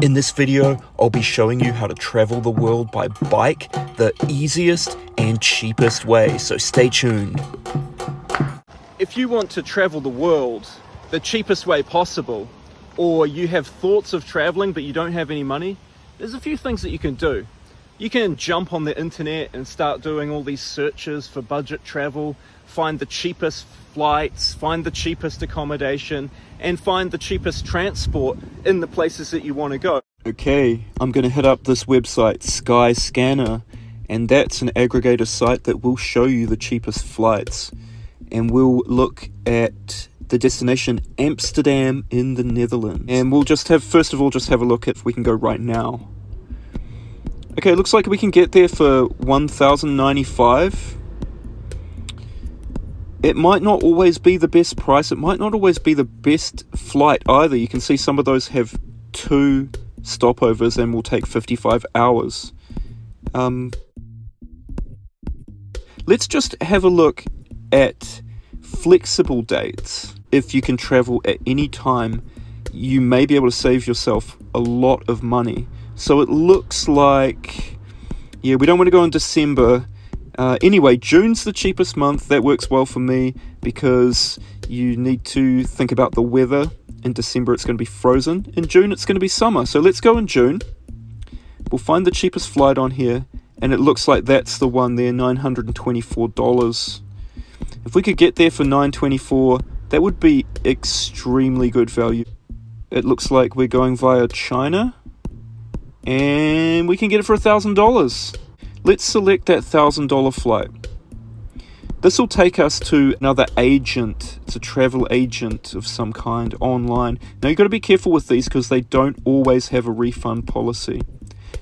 In this video, I'll be showing you how to travel the world by bike the easiest and cheapest way, so stay tuned. If you want to travel the world the cheapest way possible, or you have thoughts of traveling but you don't have any money, there's a few things that you can do. You can jump on the internet and start doing all these searches for budget travel, find the cheapest flights, find the cheapest accommodation, and find the cheapest transport in the places that you want to go. Okay, I'm going to hit up this website, Skyscanner, and that's an aggregator site that will show you the cheapest flights. And we'll look at the destination Amsterdam in the Netherlands. And we'll just have, first of all, just have a look if we can go right now. Okay, looks like we can get there for $1,095. It might not always be the best price. It might not always be the best flight either. You can see some of those have 2 stopovers and will take 55 hours. Let's just have a look at flexible dates. If you can travel at any time, you may be able to save yourself a lot of money. So it looks like, yeah, we don't want to go in December. Anyway, June's the cheapest month. That works well for me because you need to think about the weather. In December, it's going to be frozen. In June, it's going to be summer. So let's go in June. We'll find the cheapest flight on here, and it looks like that's the one there, $924. If we could get there for $924, that would be extremely good value. It looks like we're going via China, and we can get it for $1,000. Let's select that $1,000 flight. This will take us to another agent. It's a travel agent of some kind online. Now you've got to be careful with these because they don't always have a refund policy.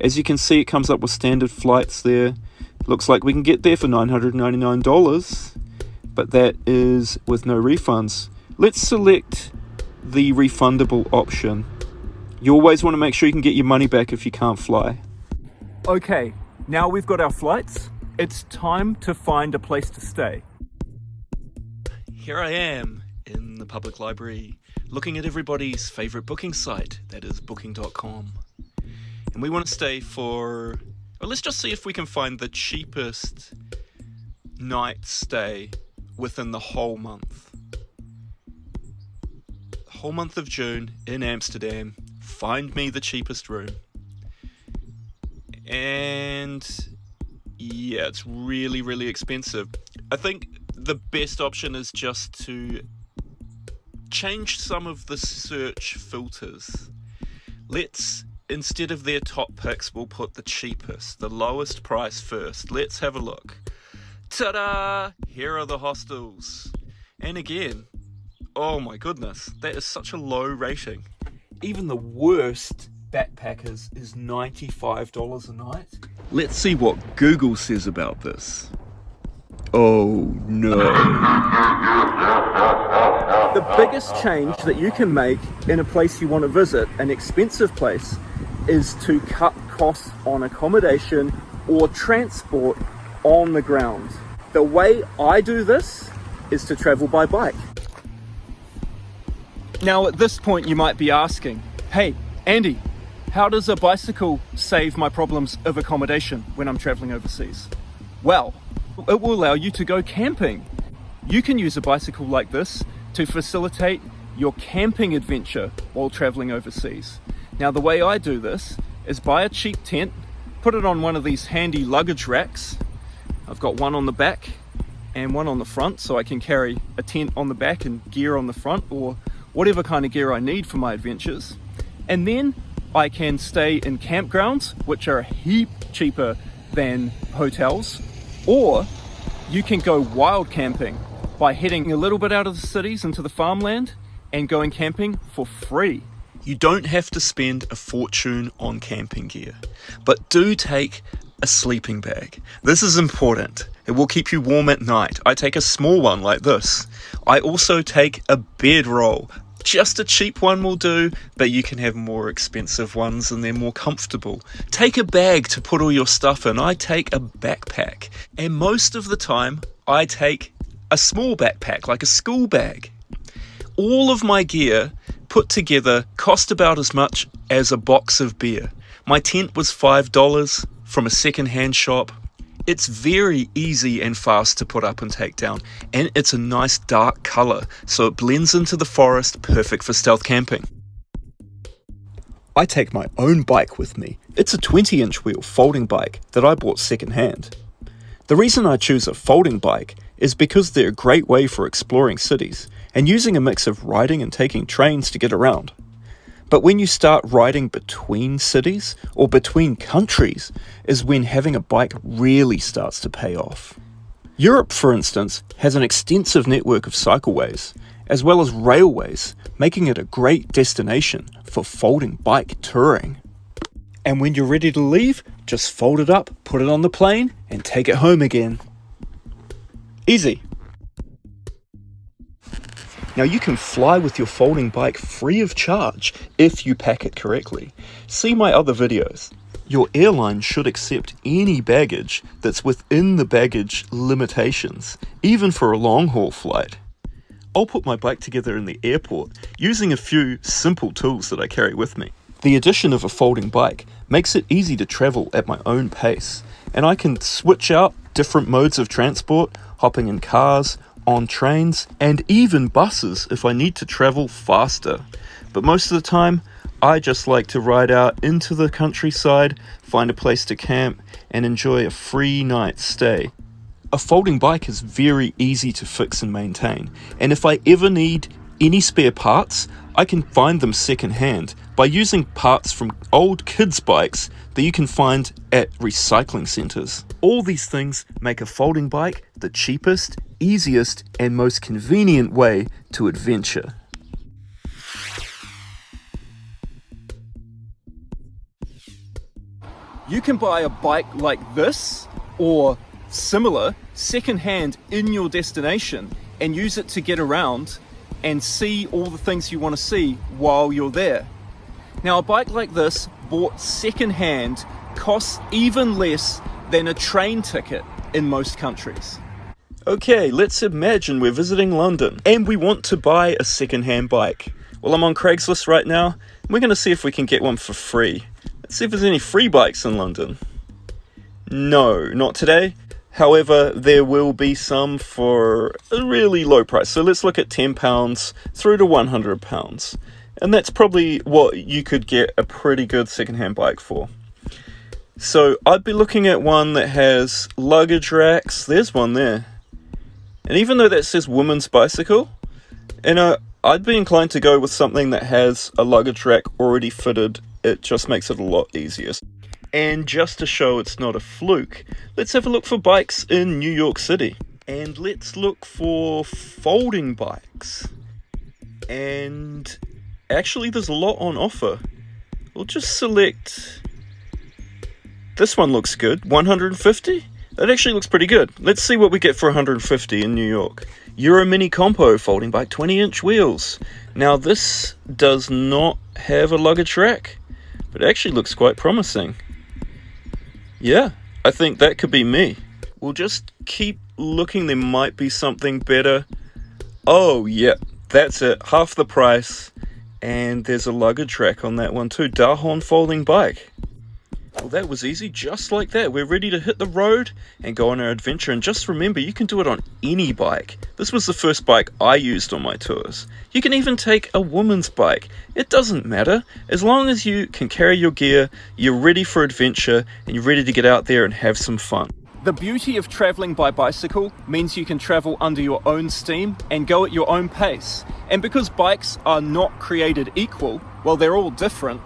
As you can see, it comes up with standard flights there. Looks like we can get there for $999, but that is with no refunds. Let's select the refundable option. You always want to make sure you can get your money back if you can't fly. Okay, now we've got our flights. It's time to find a place to stay. Here I am in the public library, looking at everybody's favorite booking site, that is booking.com. And we want to stay for, well, let's just see if we can find the cheapest night stay within the whole month. The whole month of June in Amsterdam. Find me the cheapest room. And yeah, it's really, really expensive. I think the best option is just to change some of the search filters. Let's, instead of their top picks, we'll put the cheapest, the lowest price first. Let's have a look. Ta-da! Here are the hostels. And again, oh my goodness, that is such a low rating. Even the worst backpackers is $95 a night. Let's see what Google says about this. Oh no. The biggest change that you can make in a place you want to visit, an expensive place, is to cut costs on accommodation or transport on the ground. The way I do this is to travel by bike. Now at this point you might be asking, hey Andy, how does a bicycle save my problems of accommodation when I'm traveling overseas? Well, it will allow you to go camping. You can use a bicycle like this to facilitate your camping adventure while traveling overseas. Now the way I do this is buy a cheap tent, put it on one of these handy luggage racks. I've got one on the back and one on the front, so I can carry a tent on the back and gear on the front, or whatever kind of gear I need for my adventures. And then I can stay in campgrounds, which are a heap cheaper than hotels, or you can go wild camping by heading a little bit out of the cities into the farmland and going camping for free. You don't have to spend a fortune on camping gear, but do take a sleeping bag. This is important. It will keep you warm at night. I take a small one like this. I also take a bedroll. Just a cheap one will do, but you can have more expensive ones and they're more comfortable. Take a bag to put all your stuff in. I take a backpack, and most of the time I take a small backpack, like a school bag. All of my gear put together, cost about as much as a box of beer. My tent was $5 from a second-hand shop. It's very easy and fast to put up and take down, and it's a nice dark colour, so it blends into the forest, perfect for stealth camping. I take my own bike with me. It's a 20-inch wheel folding bike that I bought second-hand. The reason I choose a folding bike is because they're a great way for exploring cities and using a mix of riding and taking trains to get around. But when you start riding between cities or between countries is when having a bike really starts to pay off. Europe, for instance, has an extensive network of cycleways, as well as railways, making it a great destination for folding bike touring. And when you're ready to leave, just fold it up, put it on the plane, and take it home again. Easy. Now you can fly with your folding bike free of charge if you pack it correctly. See my other videos. Your airline should accept any baggage that's within the baggage limitations, even for a long-haul flight. I'll put my bike together in the airport using a few simple tools that I carry with me. The addition of a folding bike makes it easy to travel at my own pace, and I can switch out different modes of transport, hopping in cars, on trains, and even buses if I need to travel faster. But most of the time, I just like to ride out into the countryside, find a place to camp, and enjoy a free night's stay. A folding bike is very easy to fix and maintain, and if I ever need any spare parts, I can find them secondhand by using parts from old kids' bikes that you can find at recycling centres. All these things make a folding bike the cheapest, easiest, and most convenient way to adventure. You can buy a bike like this or similar secondhand in your destination and use it to get around and see all the things you want to see while you're there. Now, a bike like this bought secondhand costs even less than a train ticket in most countries. Okay, let's imagine we're visiting London and we want to buy a secondhand bike. Well, I'm on Craigslist right now. We're going to see if we can get one for free. Let's see if there's any free bikes in London. No, not today. However, there will be some for a really low price. So let's look at £10 through to £100. And that's probably what you could get a pretty good secondhand bike for. So I'd be looking at one that has luggage racks. There's one there. And even though that says women's bicycle, I'd be inclined to go with something that has a luggage rack already fitted. It just makes it a lot easier. And just to show it's not a fluke, let's have a look for bikes in New York City. And let's look for folding bikes. And actually there's a lot on offer. We'll just select... This one looks good. 150? That actually looks pretty good. Let's see what we get for 150 in New York. Euro Mini Compo folding bike, 20-inch wheels. Now this does not have a luggage rack, but it actually looks quite promising. Yeah, I think that could be me. We'll just keep looking. There might be something better. Oh, yeah, that's it. Half the price. And there's a luggage rack on that one too. Dahon folding bike. Well, that was easy, just like that. We're ready to hit the road and go on our adventure. And just remember, you can do it on any bike. This was the first bike I used on my tours. You can even take a woman's bike. It doesn't matter. As long as you can carry your gear, you're ready for adventure, and you're ready to get out there and have some fun. The beauty of traveling by bicycle means you can travel under your own steam and go at your own pace. And because bikes are not created equal, well, they're all different,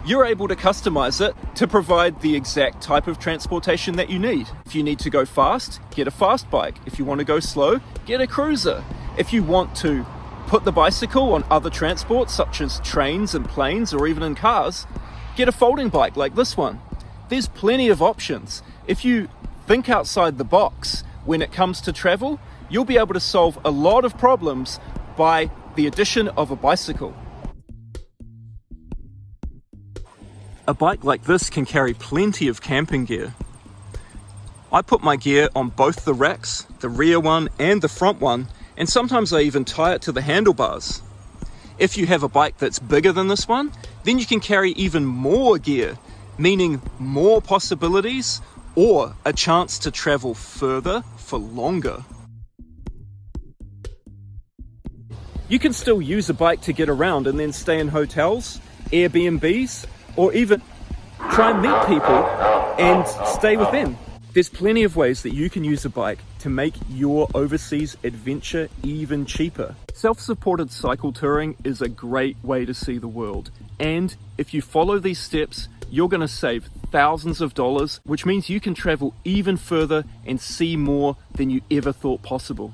you're able to customize it to provide the exact type of transportation that you need. If you need to go fast, get a fast bike. If you want to go slow, get a cruiser. If you want to put the bicycle on other transports such as trains and planes or even in cars, get a folding bike like this one. There's plenty of options. If you think outside the box when it comes to travel, you'll be able to solve a lot of problems by the addition of a bicycle. A bike like this can carry plenty of camping gear. I put my gear on both the racks, the rear one and the front one, and sometimes I even tie it to the handlebars. If you have a bike that's bigger than this one, then you can carry even more gear, meaning more possibilities or a chance to travel further for longer. You can still use a bike to get around and then stay in hotels, Airbnbs, or even try and meet people and stay with them. There's plenty of ways that you can use a bike to make your overseas adventure even cheaper. Self-supported cycle touring is a great way to see the world. And if you follow these steps, you're going to save thousands of dollars, which means you can travel even further and see more than you ever thought possible.